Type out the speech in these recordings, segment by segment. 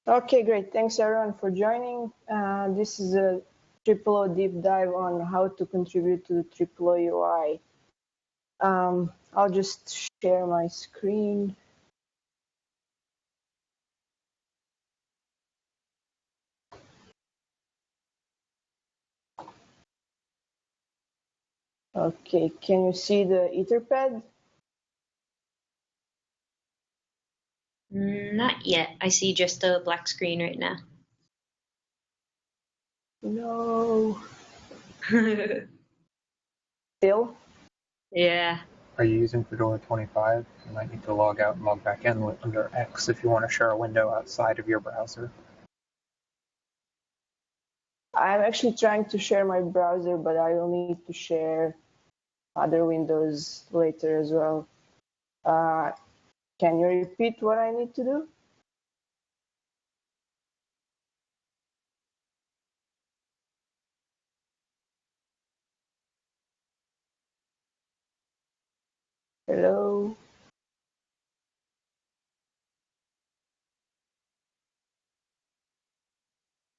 Okay, great. Thanks everyone for joining. This is a TripleO deep dive on how to contribute to the TripleO UI. I'll just share my screen. Okay, can you see the Etherpad? Not yet. I see just a black screen right now. No. Still? Yeah. Are you using Fedora 25? You might need to log out and log back in under X if you want to share a window outside of your browser. I'm actually trying to share my browser, but I will need to share other windows later as well. Can you repeat what I need to do? Hello?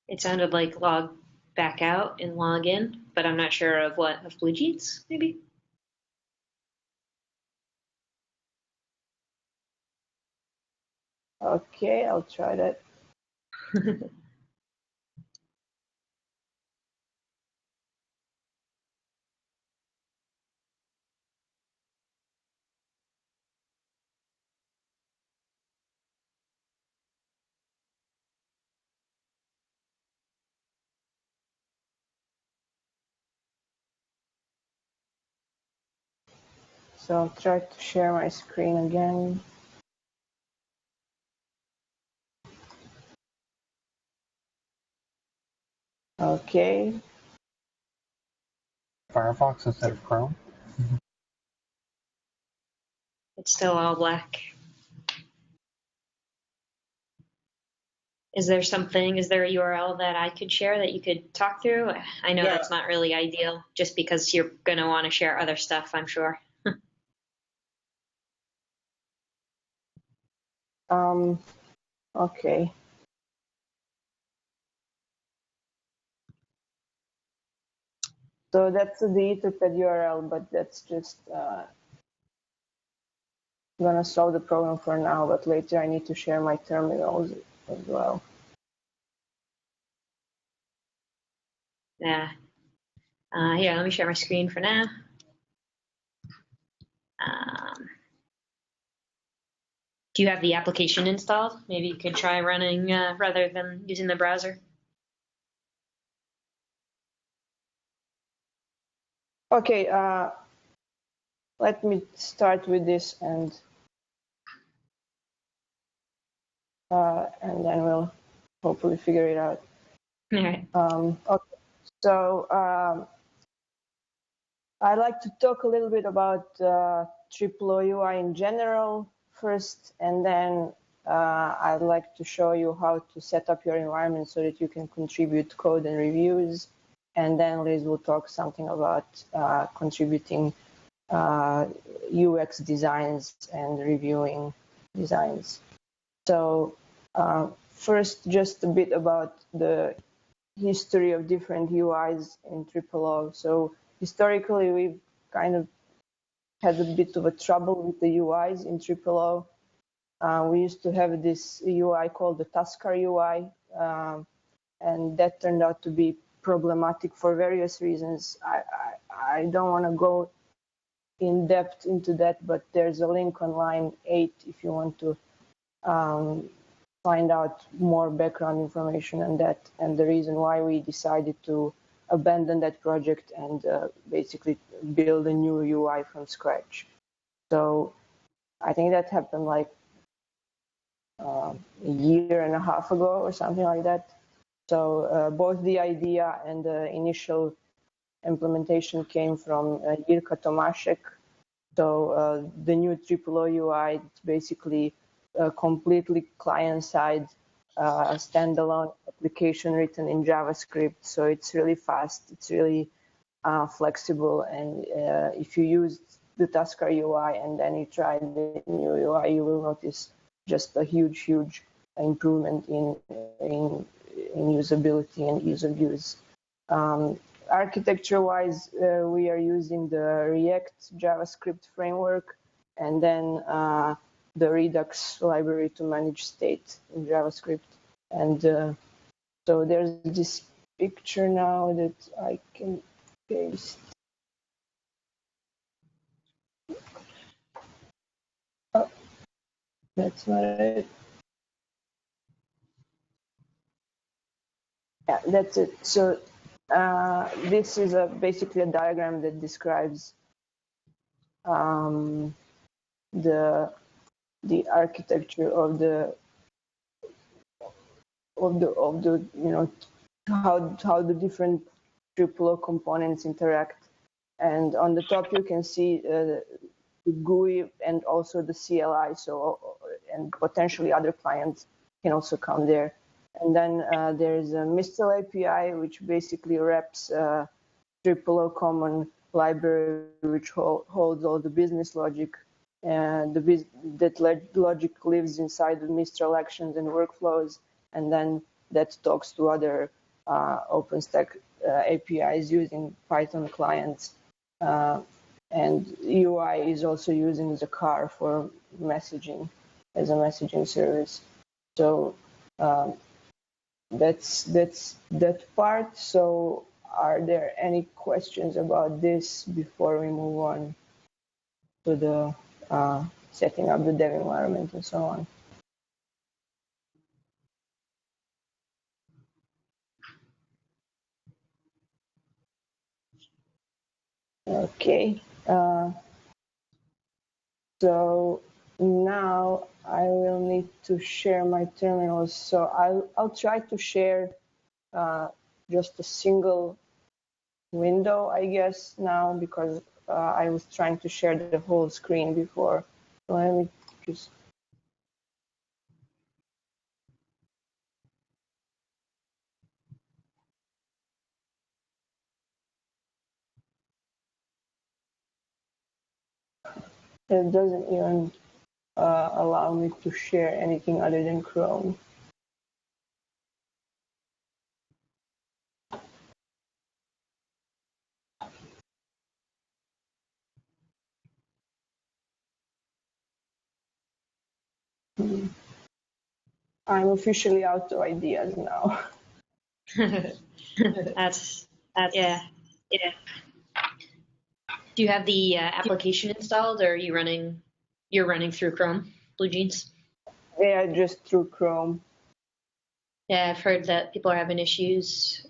It sounded like log back out and log in, but I'm not sure of what, of BlueJeans, maybe? Okay, I'll try that. So I'll try to share my screen again. Okay. Firefox instead of Chrome? It's still all black. Is there a URL that I could share that you could talk through? I know that's not really ideal, just because you're going to want to share other stuff, I'm sure. Okay. So that's the Etherpad URL, but that's just gonna solve the problem for now, but later I need to share my terminals as well. Yeah. Here, let me share my screen for now. Do you have the application installed? Maybe you could try running rather than using the browser. Okay, let me start with this and then we'll hopefully figure it out. All right. Okay, so I'd like to talk a little bit about TripleO UI in general first, and then I'd like to show you how to set up your environment so that you can contribute code and reviews. And then Liz will talk something about contributing UX designs and reviewing designs. So first, just a bit about the history of different UIs in TripleO. So historically, we've kind of had a bit of a trouble with the UIs in TripleO. We used to have this UI called the Taskar UI, and that turned out to be problematic for various reasons. I don't want to go in depth into that, but there's a link on line 8 if you want to find out more background information on that and the reason why we decided to abandon that project and basically build a new UI from scratch. So I think that happened like a year and a half ago or something like that. So both the idea and the initial implementation came from Jirka Tomaszek. So the new TripleO UI, it's basically a completely client-side standalone application written in JavaScript. So it's really fast, it's really flexible, and if you use the Taskar UI and then you try the new UI, you will notice just a huge improvement in usability and ease of use. Architecture-wise, we are using the React JavaScript framework, and then the Redux library to manage state in JavaScript. And so there's this picture now that I can paste. Oh, that's not it. Yeah, that's it. So this is basically a diagram that describes the architecture of the how the different TripleO components interact. And on the top you can see the GUI and also the CLI. So and potentially other clients can also come there. And then there's a Mistral API, which basically wraps TripleO common library, which holds all the business logic. That logic lives inside the Mistral actions and workflows, and then that talks to other OpenStack APIs using Python clients. And UI is also using the car for messaging as a messaging service. So that's that part. So are there any questions about this before we move on to the setting up the dev environment and so on? Okay. So now I will need to share my terminals. So I'll try to share just a single window, I guess, now, because I was trying to share the whole screen before. So let me just. It doesn't even allow me to share anything other than Chrome. I'm officially out of ideas now. That's yeah. Do you have the application installed, or are you running? You're running through Chrome, BlueJeans? Yeah, just through Chrome. Yeah, I've heard that people are having issues,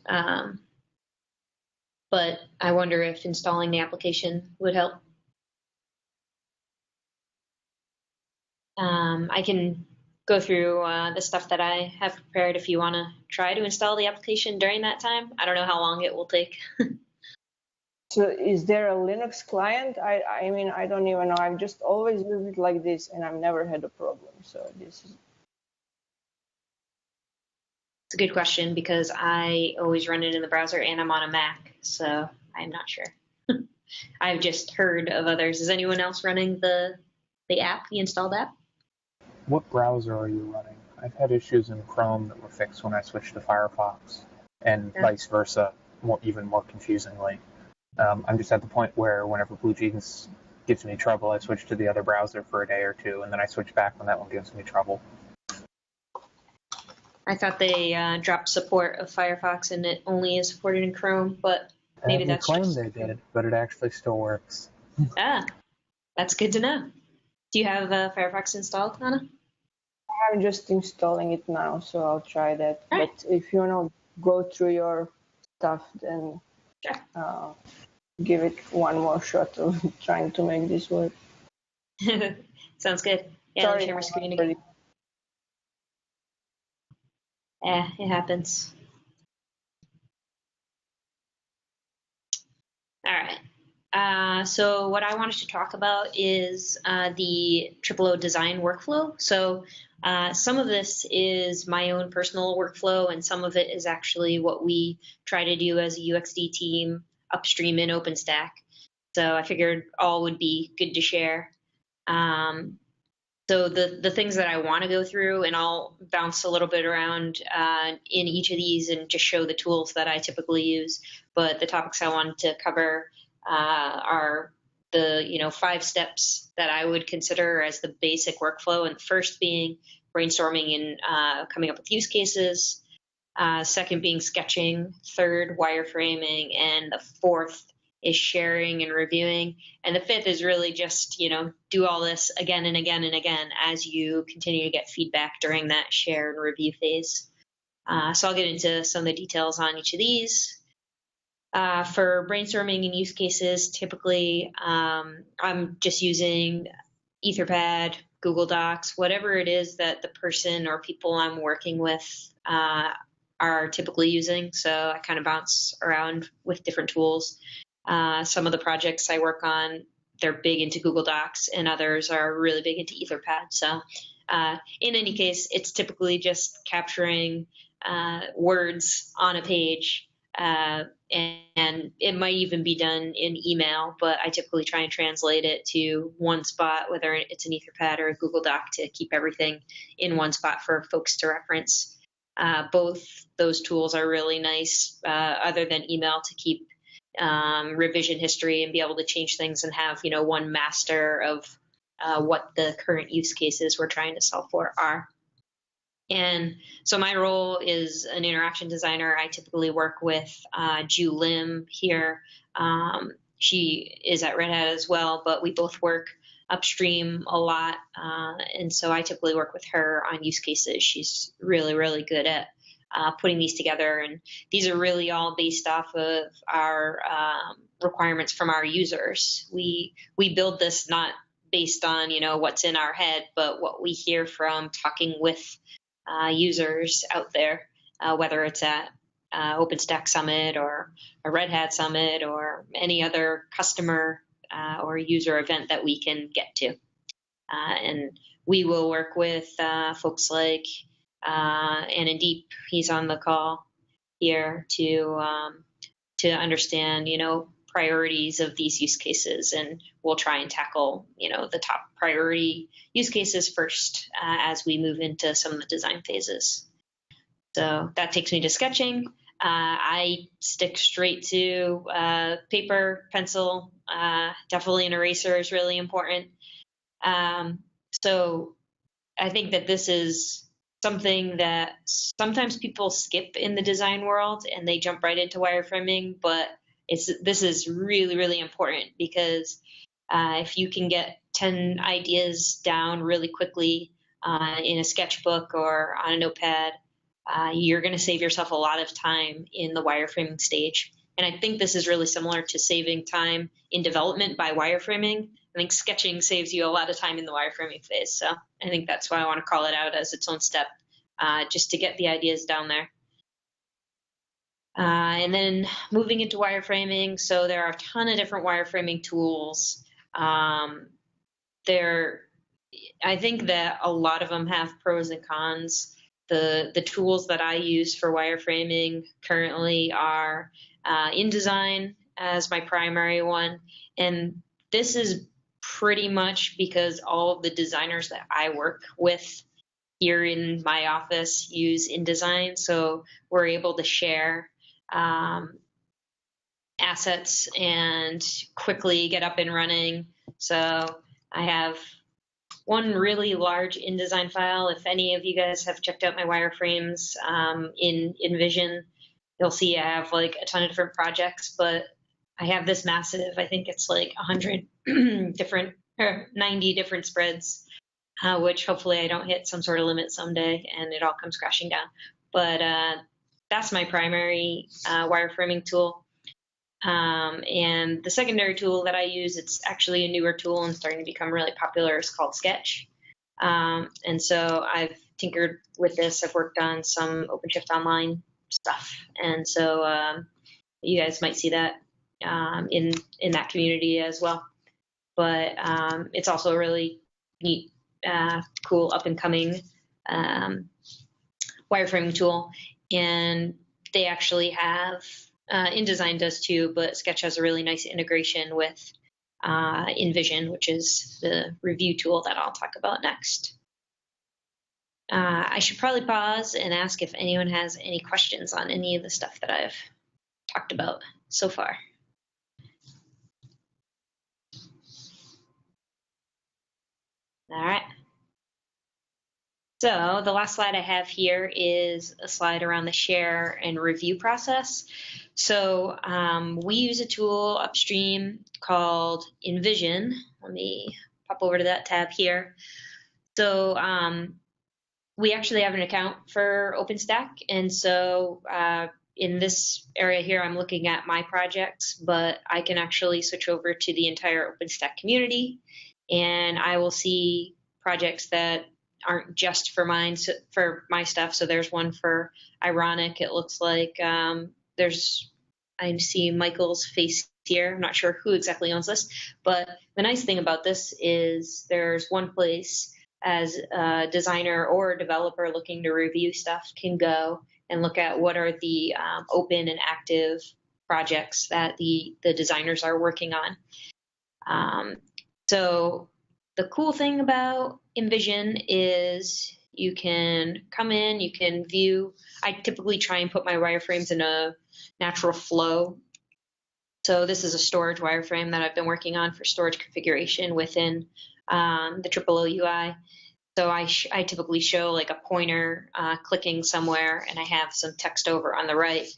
but I wonder if installing the application would help. I can go through the stuff that I have prepared if you want to try to install the application during that time. I don't know how long it will take. So is there a Linux client? I mean, I don't even know. I've just always used it like this, and I've never had a problem. So this is. It's a good question because I always run it in the browser and I'm on a Mac, so I'm not sure. I've just heard of others. Is anyone else running the app, the installed app? What browser are you running? I've had issues in Chrome that were fixed when I switched to Firefox, and vice versa, even more confusingly. I'm just at the point where whenever BlueJeans gives me trouble, I switch to the other browser for a day or two, and then I switch back when that one gives me trouble. I thought they dropped support of Firefox and it only is supported in Chrome, but maybe that's just... They did, but it actually still works. That's good to know. Do you have Firefox installed, Anna? I'm just installing it now, so I'll try that. Right. But if you want to go through your stuff, then sure. Give it one more shot of trying to make this work. Sounds good. Yeah, Sorry, I'll share my screen again. Yeah, it happens. All right. So what I wanted to talk about is the TripleO design workflow. So some of this is my own personal workflow, and some of it is actually what we try to do as a UXD team upstream in OpenStack. So I figured all would be good to share. So the things that I want to go through, and I'll bounce a little bit around in each of these and just show the tools that I typically use. But the topics I wanted to cover are the 5 steps that I would consider as the basic workflow, and the first being brainstorming and coming up with use cases. Second being sketching. Third, wireframing, and the fourth is sharing and reviewing. And the fifth is really just, do all this again and again and again as you continue to get feedback during that share and review phase. So I'll get into some of the details on each of these. For brainstorming and use cases, typically I'm just using Etherpad, Google Docs, whatever it is that the person or people I'm working with are typically using. So I kind of bounce around with different tools. Some of the projects I work on, they're big into Google Docs, and others are really big into Etherpad. So in any case, it's typically just capturing words on a page, and it might even be done in email, but I typically try and translate it to one spot, whether it's an Etherpad or a Google Doc, to keep everything in one spot for folks to reference. Both those tools are really nice, other than email, to keep revision history and be able to change things and have, one master of what the current use cases we're trying to solve for are. And so my role is an interaction designer. I typically work with Ju Lim here. She is at Red Hat as well, but we both work upstream a lot. And so I typically work with her on use cases. She's really, really good at putting these together. And these are really all based off of our requirements from our users. We build this not based on, what's in our head, but what we hear from talking with users out there, whether it's at OpenStack Summit or a Red Hat Summit or any other customer or user event that we can get to. And we will work with folks like Anandeep, he's on the call here, to understand, priorities of these use cases, and we'll try and tackle, the top priority use cases first as we move into some of the design phases. So that takes me to sketching. I stick straight to paper, pencil. Definitely an eraser is really important. So I think that this is something that sometimes people skip in the design world and they jump right into wireframing, but this is really, really important, because if you can get 10 ideas down really quickly in a sketchbook or on a notepad, you're going to save yourself a lot of time in the wireframing stage. And I think this is really similar to saving time in development by wireframing. I think sketching saves you a lot of time in the wireframing phase. So I think that's why I want to call it out as its own step, just to get the ideas down there. And then moving into wireframing, so there are a ton of different wireframing tools. I think that a lot of them have pros and cons. The tools that I use for wireframing currently are InDesign as my primary one, and this is pretty much because all of the designers that I work with here in my office use InDesign, so we're able to share assets and quickly get up and running. So I have one really large InDesign file. If any of you guys have checked out my wireframes in Envision, you'll see I have like a ton of different projects, but I have this massive, I think it's like 100 different, or 90 different spreads, which hopefully I don't hit some sort of limit someday and it all comes crashing down. But that's my primary wireframing tool. And the secondary tool that I use, it's actually a newer tool and starting to become really popular, is called Sketch. And so I've tinkered with this. I've worked on some OpenShift Online stuff. And so you guys might see that in that community as well. But it's also a really neat, cool, up-and-coming wireframing tool. And they actually have InDesign does too, but Sketch has a really nice integration with Envision, which is the review tool that I'll talk about next. I should probably pause and ask if anyone has any questions on any of the stuff that I've talked about so far. All right. So the last slide I have here is a slide around the share and review process. So we use a tool upstream called Envision. Let me pop over to that tab here. So we actually have an account for OpenStack. And so in this area here, I'm looking at my projects, but I can actually switch over to the entire OpenStack community, and I will see projects that aren't just for mine, for my stuff. So there's one for Ironic. It looks like I see Michael's face here. I'm not sure who exactly owns this, but the nice thing about this is there's one place as a designer or a developer looking to review stuff can go and look at what are the open and active projects that the designers are working on. So the cool thing about Envision is you can come in, you can view. I typically try and put my wireframes in a natural flow. So this is a storage wireframe that I've been working on for storage configuration within the TripleO UI. So I typically show like a pointer clicking somewhere, and I have some text over on the right.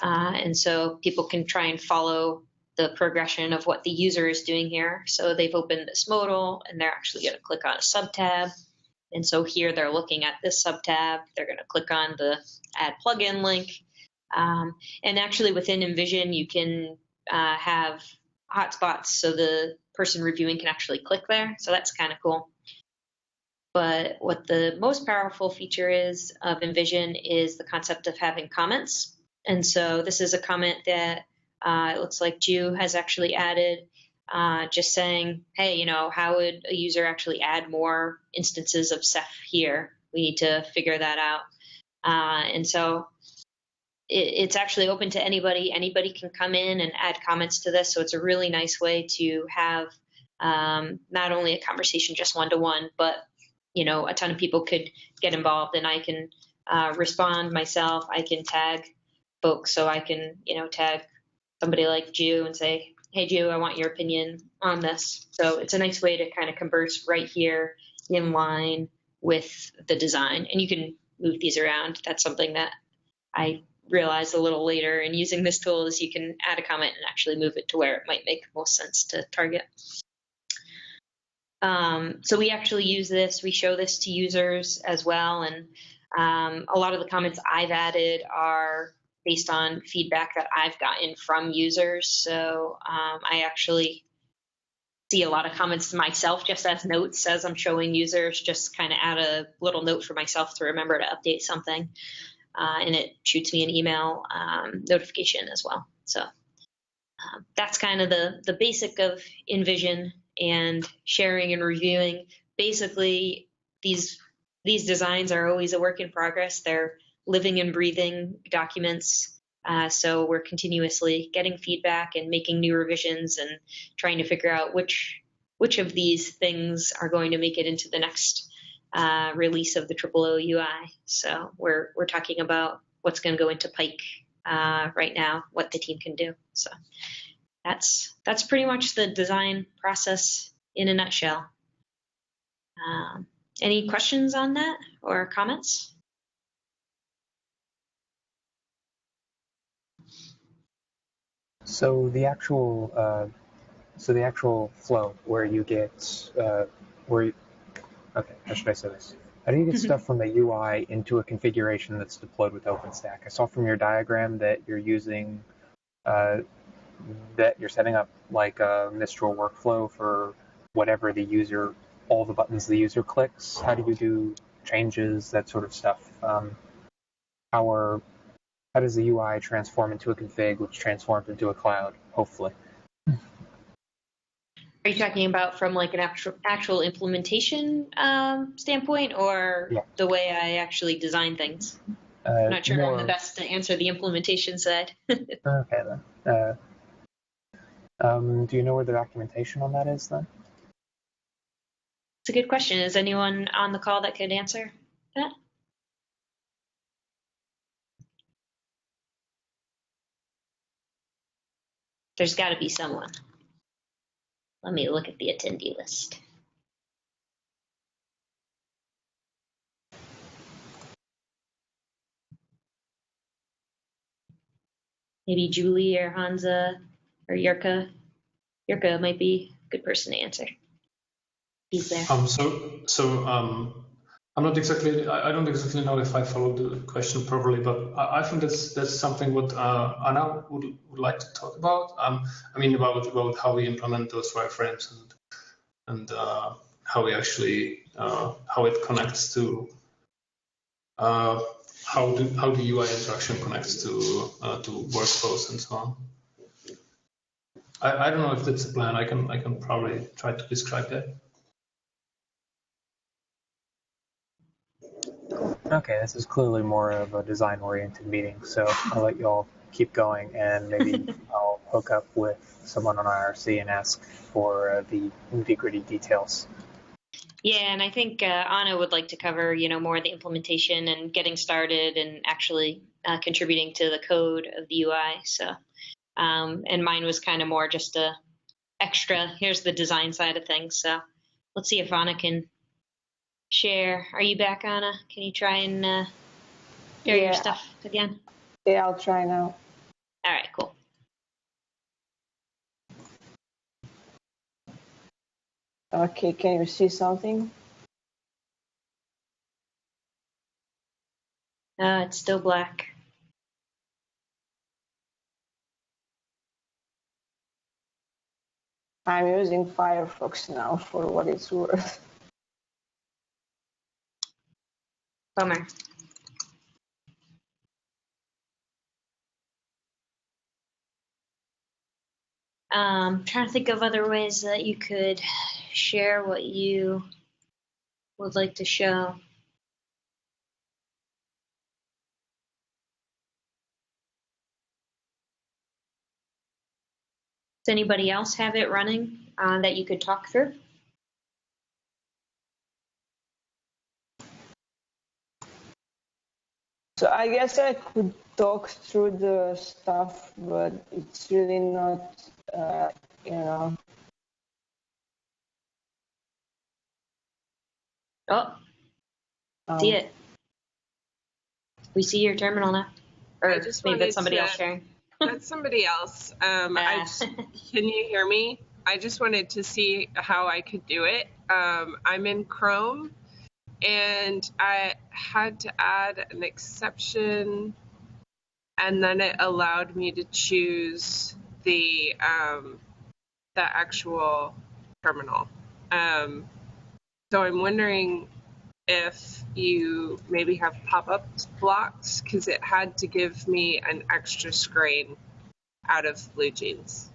And so people can try and follow the progression of what the user is doing here. So they've opened this modal, and they're actually going to click on a subtab. And so here they're looking at this subtab. They're going to click on the add plugin link. And actually within Envision, you can have hotspots so the person reviewing can actually click there. So that's kind of cool. But what the most powerful feature is of Envision is the concept of having comments. And so this is a comment that it looks like Ju has actually added, just saying, hey, you know, how would a user actually add more instances of Ceph here? We need to figure that out. And so it's actually open to anybody. Anybody can come in and add comments to this. So it's a really nice way to have not only a conversation just one-to-one, but you know, a ton of people could get involved, and I can respond myself. I can tag folks, so I can, you know, tag somebody like Ju and say, hey, Ju, I want your opinion on this. So it's a nice way to kind of converse right here in line with the design. And you can move these around. That's something that I realized a little later in using this tool is you can add a comment and actually move it to where it might make most sense to target. So we actually use this, we show this to users as well, and a lot of the comments I've added are based on feedback that I've gotten from users. So I actually see a lot of comments myself just as notes as I'm showing users, just kind of add a little note for myself to remember to update something, and it shoots me an email notification as well. So that's kind of the basic of Envision and sharing and reviewing. Basically, these designs are always a work in progress. They're living and breathing documents. So we're continuously getting feedback and making new revisions and trying to figure out which of these things are going to make it into the next release of the TripleO UI. So we're talking about what's going to go into Pike right now, what the team can do. So that's pretty much the design process in a nutshell. Any questions on that or comments? So the actual flow where you get okay, how should I say this? How do you get stuff from the UI into a configuration that's deployed with OpenStack? I saw from your diagram that you're using that you're setting up like a Mistral workflow for whatever the user, all the buttons the user clicks. How do you do changes, that sort of stuff? How does the UI transform into a config, which transforms into a cloud, hopefully? Are you talking about from like an actual implementation standpoint, or the way I actually design things? I'm not sure I'm the best to answer the implementation side. Okay then. Do you know where the documentation on that is then? It's a good question. Is anyone on the call that could answer that? There's got to be someone. Let me look at the attendee list. Maybe Julie or Hansa or Yurka. Yurka might be a good person to answer. He's there. I'm not exactly. I don't exactly know if I followed the question properly, but I think that's something what Anna would like to talk about. I mean about how we implement those wireframes and how we actually how it connects to how the UI interaction connects to workflows and so on. I don't know if that's a plan. I can probably try to describe that. Okay, this is clearly more of a design-oriented meeting, so I'll let you all keep going, and maybe I'll hook up with someone on IRC and ask for the nitty-gritty details. Yeah, and I think Anna would like to cover, more of the implementation and getting started and actually contributing to the code of the UI. So, and mine was kind of more just a extra. Here's the design side of things. So, let's see if Anna can share. Are you back, Anna? Can you try and share your stuff again? Yeah, I'll try now. All right, cool. Okay, can you see something? It's still black. I'm using Firefox now for what it's worth. Bummer. Trying to think of other ways that you could share what you would like to show. Does anybody else have it running that you could talk through? So I guess I could talk through the stuff, but it's really not, Oh, see it. We see your terminal now. Or maybe that's somebody else sharing. That's somebody else. Can you hear me? I just wanted to see how I could do it. I'm in Chrome, and I had to add an exception, and then it allowed me to choose the actual terminal. So I'm wondering if you maybe have pop-up blocks, because it had to give me an extra screen out of BlueJeans.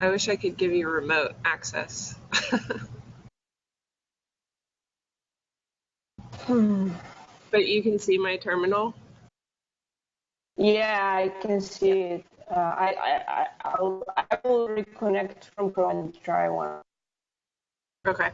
I wish I could give you remote access. But you can see my terminal? Yeah, I can see it. I will reconnect from Chrome and try one. Okay.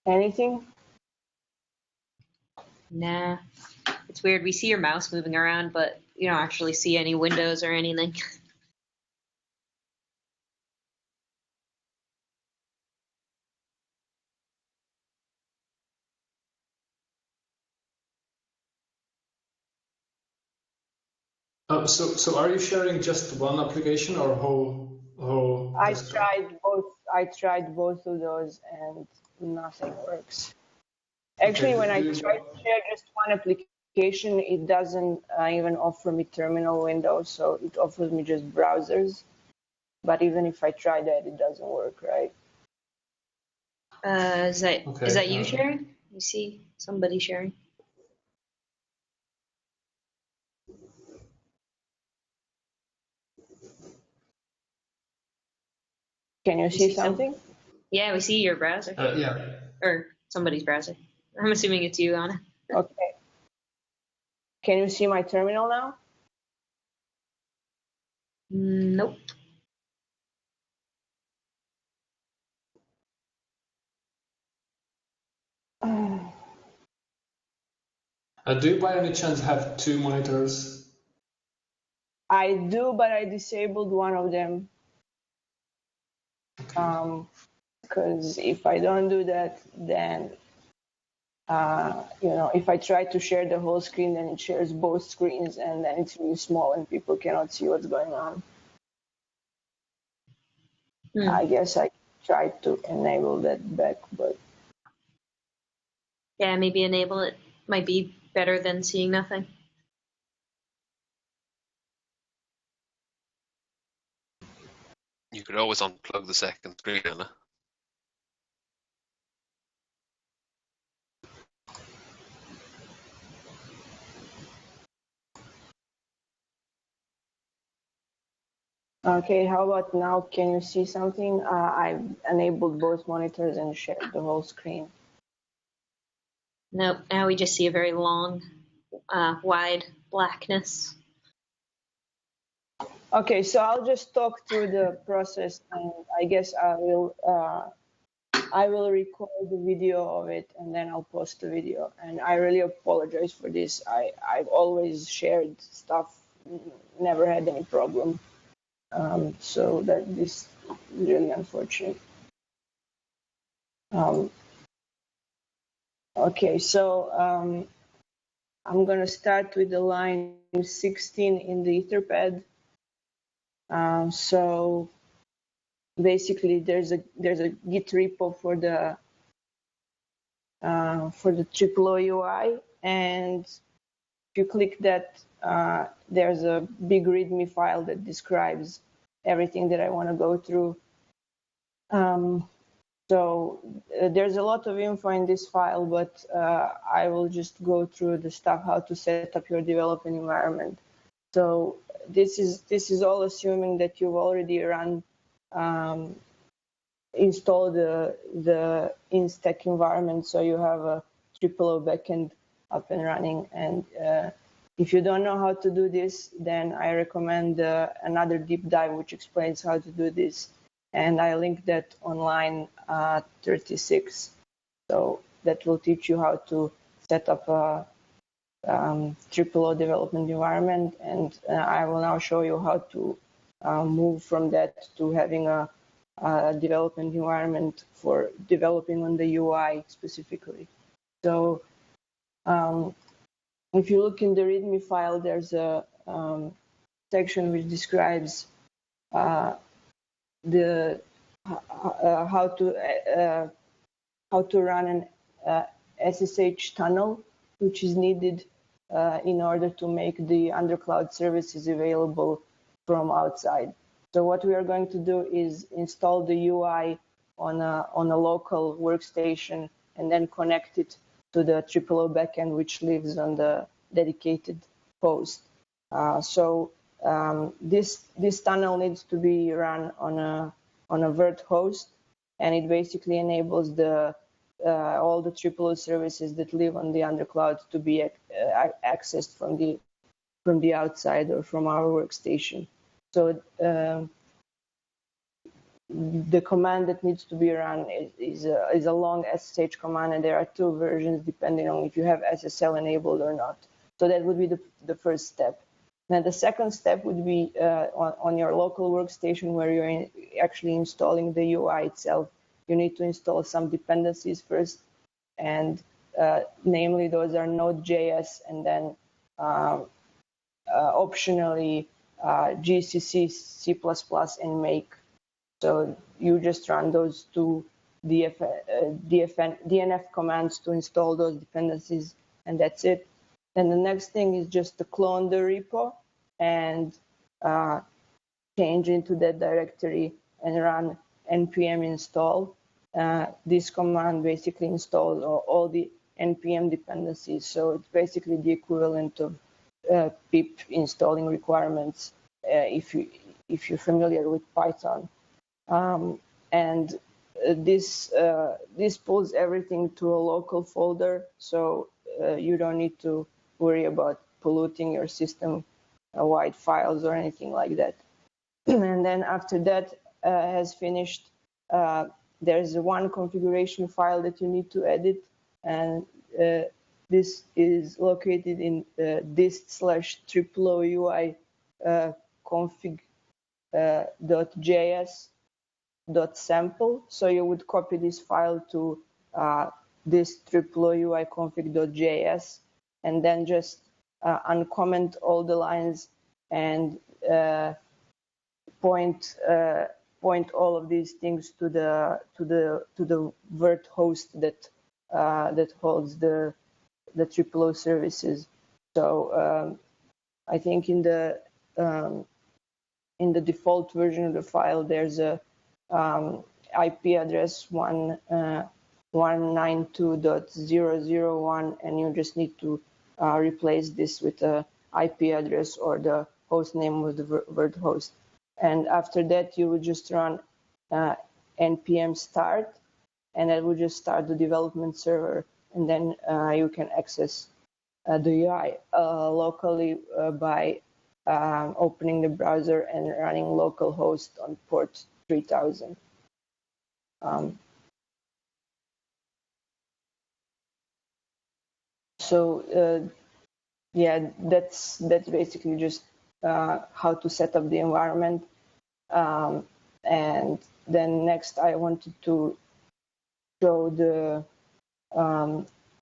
Anything? Nah. It's weird. We see your mouse moving around, but you don't actually see any windows or anything. So are you sharing just one application or whole I desktop? tried both. I tried both of those, and nothing works. Actually, Okay, when I try to share just one application, it doesn't even offer me terminal windows, so it offers me just browsers. But even if I try that, it doesn't work, right? Is that you okay. sharing? You see somebody sharing? Can you You see see some? something? Yeah, we see your browser Yeah. or somebody's browser. I'm assuming it's you, Anna. Okay. Can you see my terminal now? Nope. Do you by any chance have two monitors? I do, but I disabled one of them. Because if I don't do that, then if I try to share the whole screen, then it shares both screens, and then it's really small, and people cannot see what's going on. I guess I tried to enable that back, but Yeah, maybe enable it might be better than seeing nothing. You could always unplug the second screen, Anna. okay. How about now? Can you see something? I've enabled both monitors and shared the whole screen. Nope. Now we just see a very long, wide blackness. Okay, so I'll just talk through the process, and I guess I will record the video of it, and then I'll post the video. And I really apologize for this. I've always shared stuff, never had any problem. So that this is really unfortunate. Okay, so I'm gonna start with the line 16 in the Etherpad. So basically, there's a Git repo for the TripleO UI, and if you click that, there's a big README file that describes everything that I want to go through. So there's a lot of info in this file, but I will just go through the stuff, how to set up your development environment. So this is all assuming that you've already installed the InStack environment, so you have a TripleO backend up and running. And if you don't know how to do this, then I recommend another deep dive which explains how to do this. And I linked that on line 36. So that will teach you how to set up a TripleO development environment. And I will now show you how to move from that to having a development environment for developing on the UI specifically. So if you look in the README file, there's a section which describes the how to run an SSH tunnel, which is needed in order to make the undercloud services available from outside. So what we are going to do is install the UI on a local workstation and then connect it to the TripleO backend, which lives on the dedicated host. This tunnel needs to be run on a vert host, and it basically enables all the TripleO services that live on the undercloud to be accessed from the outside or from our workstation. So the command that needs to be run is a long SSH command, and there are two versions depending on if you have SSL enabled or not. So that would be the first step. Then the second step would be on your local workstation where you're actually installing the UI itself. You need to install some dependencies first, and namely those are Node.js and then optionally GCC, C++, and make. So you just run those two DNF commands to install those dependencies, and that's it. And the next thing is just to clone the repo and change into that directory and run npm install. This command basically installs all the npm dependencies. So it's basically the equivalent of pip installing requirements if you're familiar with Python. And this pulls everything to a local folder, so you don't need to worry about polluting your system wide files or anything like that. And then after that has finished, there's one configuration file that you need to edit, and this is located in dist/TripleO UI config.js.sample. So you would copy this file to this TripleO UI config.js, and then just uncomment all the lines and point all of these things to the vert host that holds the TripleO services. So I think in the default version of the file, there's a IP address 192.001, and you just need to replace this with a IP address or the host name of the vert host. And after that, you would just run npm start, and that would just start the development server, and then you can access the UI locally by opening the browser and running localhost on port 3000. Yeah, that's basically just how to set up the environment. And then next, I wanted to show the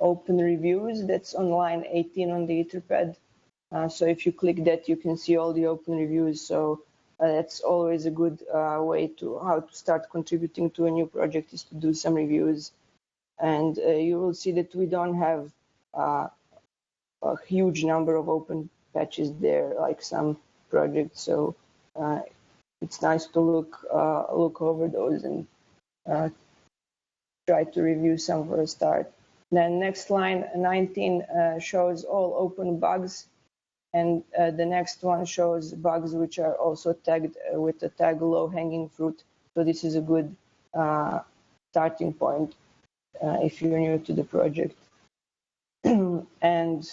open reviews. That's on line 18 on the Etherpad. So if you click that, you can see all the open reviews. So that's always a good way to how to start contributing to a new project, is to do some reviews. And you will see that we don't have a huge number of open patches there, like some projects. So it's nice to look over those and try to review some for a start. Then next line 19 shows all open bugs, and the next one shows bugs which are also tagged with the tag low hanging fruit. So this is a good starting point if you're new to the project. And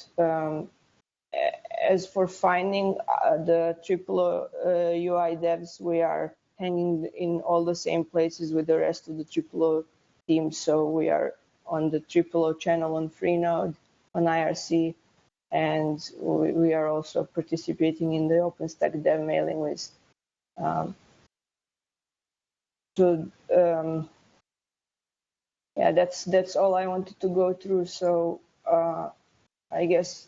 as for finding the TripleO UI devs, we are hanging in all the same places with the rest of the TripleO team. So we are on the TripleO channel on Freenode, on IRC, and we are also participating in the OpenStack dev mailing list. Yeah, that's all I wanted to go through. So I guess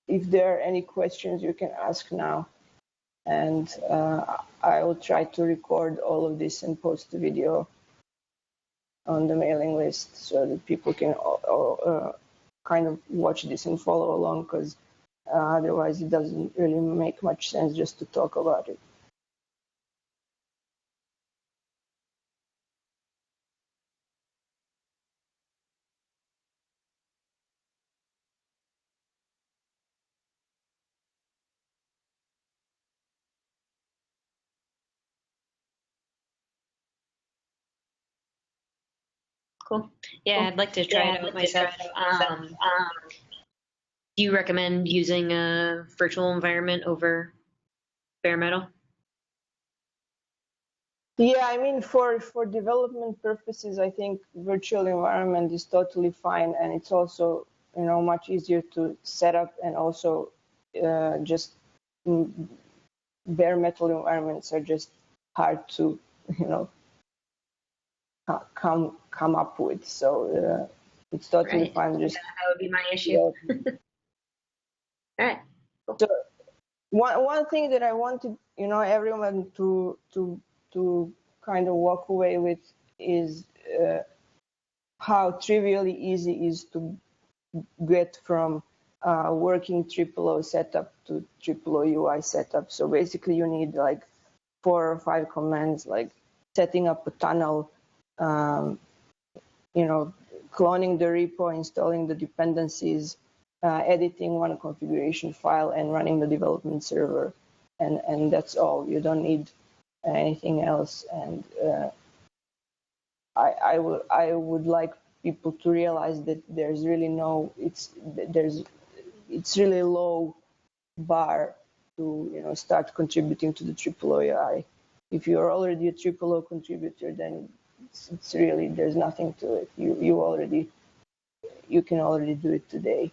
if there are any questions, you can ask now, and I will try to record all of this and post the video on the mailing list so that people can kind of watch this and follow along, because otherwise it doesn't really make much sense just to talk about it. Cool. Yeah, I'd like to try it out myself. Do you recommend using a virtual environment over bare metal? Yeah, I mean, for development purposes, I think virtual environment is totally fine, and it's also, you know, much easier to set up, and also just bare metal environments are just hard to, you know, come up with. So it's totally fine. Just that would be my issue. All right. Cool. So one thing that I wanted, everyone to kind of walk away with is how trivially easy it is to get from working TripleO setup to TripleO UI setup. So basically, you need like 4 or 5 commands, like setting up a tunnel, cloning the repo, installing the dependencies, editing one configuration file, and running the development server, and that's all. You don't need anything else. And I would like people to realize that there's really it's really low bar to start contributing to the TripleO UI. If you're already a TripleO contributor, then it's really, there's nothing to it. You can already do it today.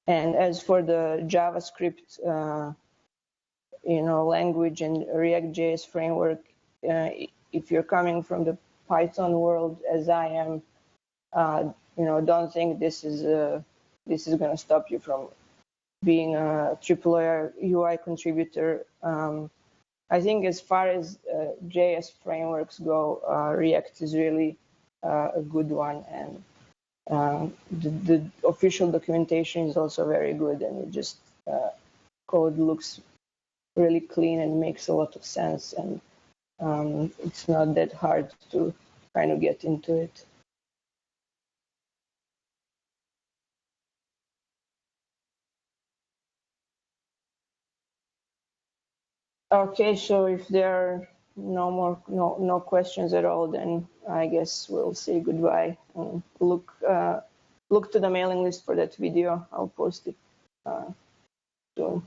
And as for the JavaScript, language and React.js framework, if you're coming from the Python world, as I am, don't think this is going to stop you from being a TripleO UI contributor. I think as far as JS frameworks go, React is really a good one, and the official documentation is also very good, and it just code looks really clean and makes a lot of sense, and it's not that hard to kind of get into it. Okay, so if there are no questions at all, then I guess we'll say goodbye. And look to the mailing list for that video. I'll post it soon.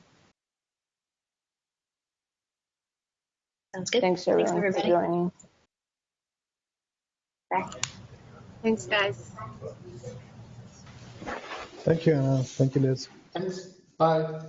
Sounds good. Thanks everyone for joining. Bye. Thanks, guys. Thank you, Anna. Thank you, Liz. Thanks. Bye.